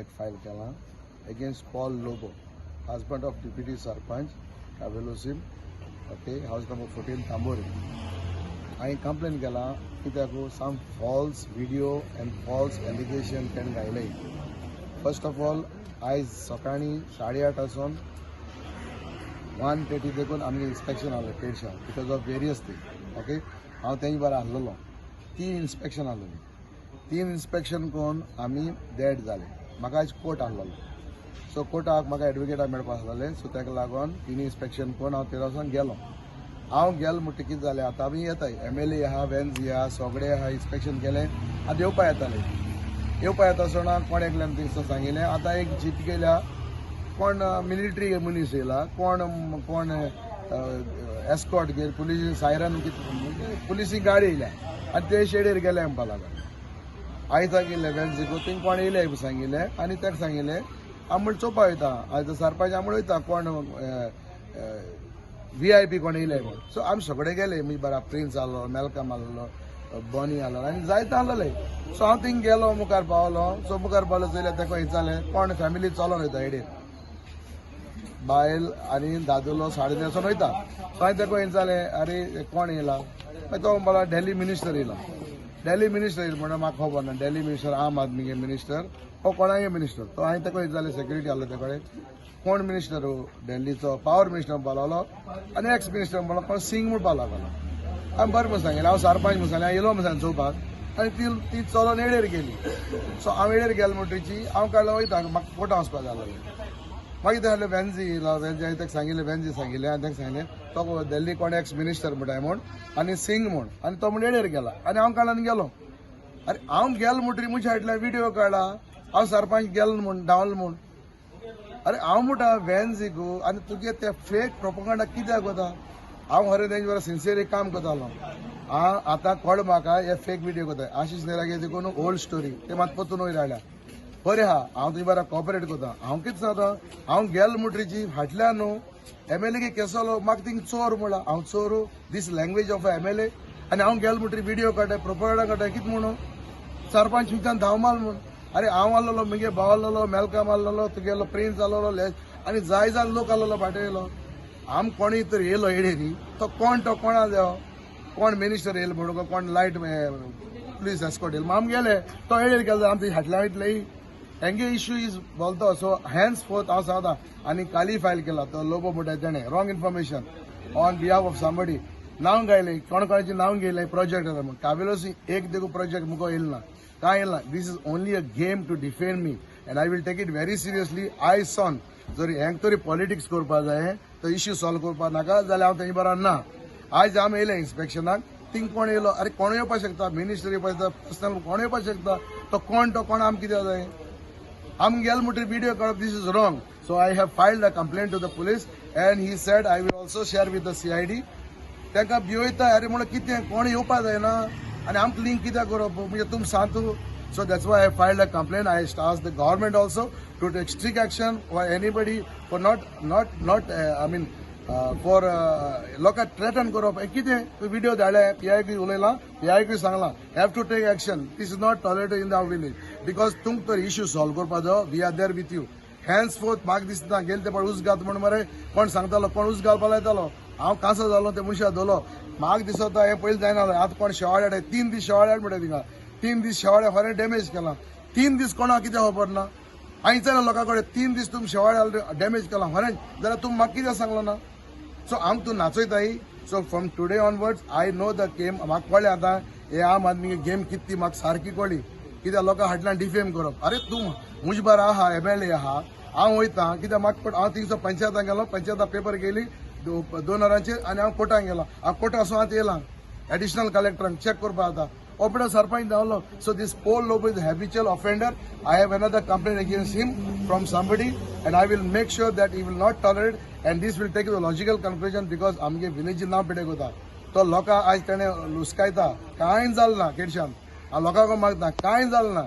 एक फायल केला against Paul Lobo, husband of Deputy Sarpanch, Cavelossim, okay, house number 14 Tambori. I complain केला कित्याक some false video and false allegation can गायले. First of all, आज सकाळी 8:30 पासून 1:30 देखून आम्ही इन्स्पेक्शन आलं पेडशा because of various thing. Okay, हांव तेंचे बरं आसलेलो 3 इन्स्पेक्शन आसलेली. 3 इन्स्पेक्शन करून आमी डेड जाले. म्हाका आज कोर्ट आहलेलो, सो कोर्टाक म्हाका एडवोकेटाक मेळपा आसलेलें, सो ताका लागून 3 इन्स्पेक्शन करून हांव तेरा वचून गेलो. हांव गेलो म्हणटा कितें जालें, आतां आमी येताय MLA आहा, वेन्स आहा, सगळे आहा, इन्स्पेक्शन केलें, आतां येवपा येताले. येवपा येता आसतना कोण एकल्यान थिंगसर सांगिल्लें आतां एक जीप गेल्या, कोण मिलिटरी मनीस येयला, कोण एस्कॉर्ट घेवन पुलीस सायरन पुलिसी गाडी येयल्या आनी ते शेडेर गेले म्हणपा लागून. आयज गेले वेन्सीको थिंग कोण येयले सांगिल्लें आनी ताका सांगिल्लें आमी म्हण चोवपा वयता. आयज सरपंच आमी वयता कोण VIP कोण येयले म्हण. सो आमी सगळे गेले. मी बरा प्रिन्स आसलो, मेलकम आसलो, बॉनी आसलो आनी जायते आसलेले. सो हांव थिंग गेलो, मुखार पावलो. सो मुखार पावलो जाल्यार ताका विचारलें कोण फॅमिली चलोन वयता हेडेर, बायल आनी दादलो 3:30 वयता. सो हांवें ताका विचारलें अरे कोण येयला, मागीर तो म्हणपाक डेली मिनिस्टर येयला. डेली मिनिस्टर येयला म्हणून म्हाका खबर ना. डेली मिनिस्टर आम आदमी मिनिस्टर हो कोणागे मिनिस्टर. तो हांवें ताका विचारलें सेक्युरिटी आसलो ते कडेन कोण मिनिस्टर डेल्लीचो, पावर मिनिस्टर म्हणपा लागलो आनी एक्स मिनिस्टर म्हणलो कोण सिंग म्हणपा लागलो. हांवें बरें म्हणून सांगिल्लें हांव सरपंच म्हणून सांगलें येयलो म्हणून चोवपाक आनी ती चलोन येडेर गेली. सो हांव येडेर गेलो म्हणटची हांव काडलो वयता म्हाका कोर्टा वचपाक जाय आसलें. मागीर ते वेन्जी येयलो. वेन्जी हांवें ताका सांगिल्लें, वेन्जी सांगिल्लें आनी ताका सांगिल्लें तो दिल्ली कोण एक्स मिनिस्टर म्हणटाय म्हूण आनी सिंग म्हूण आनी तो म्हण येडेर गेला आनी हांव काडून गेलो. अरे हांव गेलो म्हणटरी म्हज्या फाटल्यान व्हिडिओ काडला हांव सरपंच गेलो म्हूण धांवलो म्हूण. अरे हांव म्हणटा वेन्जी गो आनी तुगे ते फेक प्रोपोगंडा कित्याक कोता. हांव खरें तेंचे बरोबर सिन्सियरली काम करतालो. हांव आतां कोण म्हाका हे फेक व्हिडिओ कोताय आशिश नेरागे देखून ओल्ड स्टोरी ते मात परतून वयर हाडल्या. बरें आहा, हांव तुजे बरा कॉपरेट करता. हांव कितें सांगता, हांव गेलो म्हणटरीची फाटल्यान न्हू MLA केसलो म्हाका थिंग चोर म्हणला. हांव चोर दीस लँग्वेज ऑफ MLA आनी हांव गेलो म्हणटरी व्हिडिओ काडटाय, प्रोपोगंडा काडटाय कितें म्हणून सरपंच विचार धांवमाल म्हूण. अरे हांव आसलेलो, म्हगे भाव आसलेलो, मेलकाम आसलेलो, तुगेलो प्रिन्स आसलेलो आनी जाय लोक आसलेलो फाटी येयलो. आम कोणी तर येयलो येडेरी तो कोणा देव कोण मिनिस्टर येयलो म्हणून कोण लायट पुलीस एस्कॉर्ट येयलो. आम गेले तो येडेर गेलो आम फाटल्या वयतले हेंगे इश्यू इज बोलतो. सो हॅन्स फोर्थ हांव सांगता आनी काली फायल केला तो लोबो म्हणटा तेणें wrong information on behalf of somebody. नांव गायलें कोणाची नांव गेलें प्रोजेक्ट आसा म्हूण. कावेलोसी एक देखून प्रोजेक्ट मुगो येयलो ना, काय येयलो ना. This is only a game to defend me and I will take it very seriously. आय सॉन जर हेंक तरी पॉलिटिक्स करपा जाय तो इश्यू सॉल्व करपा नाका जाल्यार हांव तेजे बरोबर ना. आयज आमी येयले इन्स्पेक्शनाक, थिंग कोण येयलो, अरे कोण येवपाक शकता, मिनिस्टर येवपाक शकता, पर्सनल कोण येवपाक शकता, तो कोण आम कित्याक जाय. आम गेलो म्हणटरी व्हिडिओ काडप this is wrong. So I have filed a complaint to the police and he said I will also share with the CID. तांकां भिवयता अरे म्हणून कितें कोण येवपाक जायना आनी आमकां लिंक कित्याक करप म्हणजे तुमी सांगू. So that's why I filed a complaint. I asked the government also to take strict action for anybody for for लोकां threaten करप. कितें व्हिडिओ धाडले PIQ उलयला, PIQ सांगला have to take action. This is not tolerated in our village because तुमकां तर issue solve करपाक जाय. We are there with you. Henceforth म्हाका दिसता गेले ते पण उस घात म्हणून मरे कोण सांगतालो कोण उस घालपा लायतालो. हांव कांसो जालो ते मनशा दवरलो. म्हाका दिसता हें पयलीं जायना आतां कोण शेवाळ हाडाय 3 दीस शेवाळ हाड म्हणटा थिंगा 3 दीस शेवाळे खरें डॅमेज केला. 3 दीस कोणाक कित्याक खबर ना. हांवें विचारलें लोकां कडेन 3 दीस तुमी शेवाळे डॅमेज केला खरें जाल्यार तुमी म्हाका कित्याक सांगलो ना. सो आमकां तूं नाचयताय. So from today onwards I know the game. म्हाका कळ्ळें आतां हे आम आदमी गेम कितें ती म्हाका सारकी कळ्ळी. कित्याक लोकां फाटल्यान डिफेम करप. अरे तूं मुजे बरो आहा MLA आहा हांव वयतां कित्याक म्हाका हांव थिंगसर पंचायताक गेलो. पंचायता पेपर गेली 2 वरांचेर आनी हांव कोर्टाक गेलो. हांव कोर्टा वचून आतां येयलां एडिशनल कलेक्टरांक चॅक करपा आतां. ओपडा सरपंच धांवलो. So this Paul Lobo is a habitual offender. I have another complaint against him from somebody and I will make sure that he will not tolerate and this will take to the logical conclusion because आमगे विलेजीन नांव पिड्याक वता. तो लोकां आयज ताणें लुस्कायता कांय जालें ना केडशान. हांव लोकांक मागता कांय जालें ना.